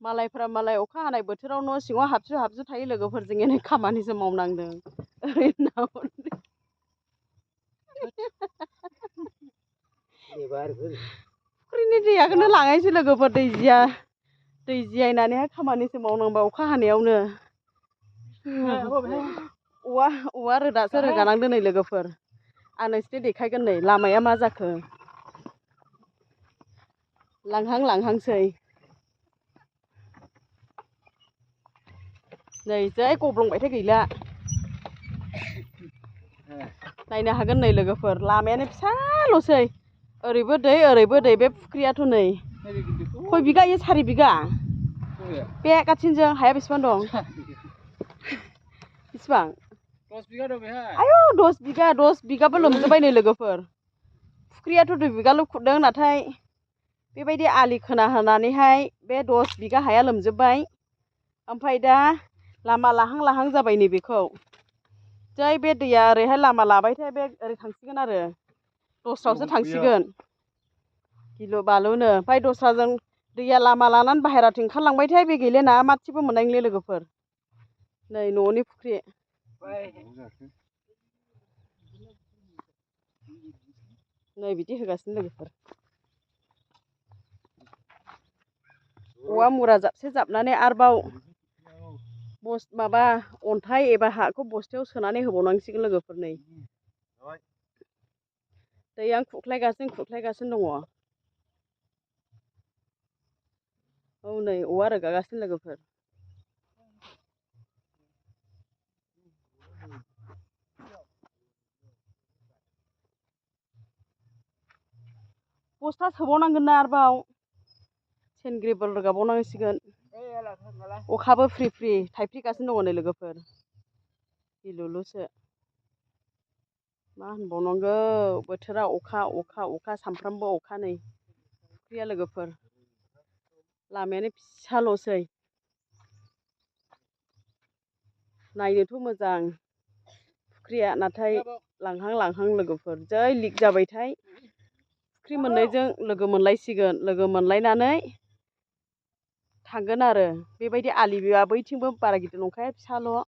मालायफ्रा मालाय अखा हानाय बोथोराव न' सिङाव हाबजो थायो लोगोफोरजों एनै खामानिसो मावनांदों ओरैनो फुख्रिनि दैयाखौनो लाङायसै लोगोफोर दै जियायनानैहाय खामानिसो मावनांबाय अखा हानायावनो औवा रोदासो रोगानांदों नै लोगोफोर आं नोंसोरनो देखायगोन नै लामाया मा जाखो लांहांसै नै जै गब्लंबायथाय गैला नायनो हागोन नै लोगोफोर लामायानो फिसाल'सै ओरैबो दै बे फुख्रियाथ' नै खय बिगा इयो 4 बिगा बे गाथिनजों हाया बेसेबां दं बेसेबां 10 बिगा दं बेहाय आयौ 10 बिगाबो लोमजोबबाय नै लोगोफोर फुख्रियाथ' 2 बिगाल' खुरदों नाथाय बेबायदि आलि खोना होनानैहाय बे 10 बिगा हाया लोमजोबबाय ओमफ्राय दा लामा लाहां जाबाय नै बेखौ जै बे दैया ओरैहाय लामा लाबायथाय बे ओरै थांसिगोन आरो दस्रायावसो थांसिगोन गिलु बालुनो ओमफ्राय दस्राजों दैया लामा लानानै बाहेराथिं ओंखारलांबायथाय बे गैले ना मासेबो मोननाय नंला लोगोफोर नै न'नि फुख्रि नै बिदि होगासिनो लोगोफोर औवा मुरा जाबसे जाबनानै आरोबाव माबा अन्थाइ एबा हाखौ बस्थायाव सोनानै होबावनांसिगोन लोगोफोर नै दैया खुख्लायगासिनो दङ औ नै औवा रोगागासिनो लोगोफोर बस्था सोबावनांगोन ना आरोबाव सेनग्रेबल रोगाबावनांसिगोन अखाबो फ्रि थाइफ्रिगासिनो दङ नै लोगोफोर गिलुलुसो मा होनबावनांगौ बोथोरा अखा सामफ्रामबो अखा नै फुख्रिया लोगोफोर लामायानो फिसाल'सै नायनोथ' मोजां फुख्रिया नाथाय लांहां लोगोफोर जै लिक जाबायथाय फुख्रि मोननैजों लोगो मोनलायसिगोन लोगो मोनलायनानै थांगोन आरो बेबायदि आलि बैथिंबो बारा गिदिर नंखाया फिसाल'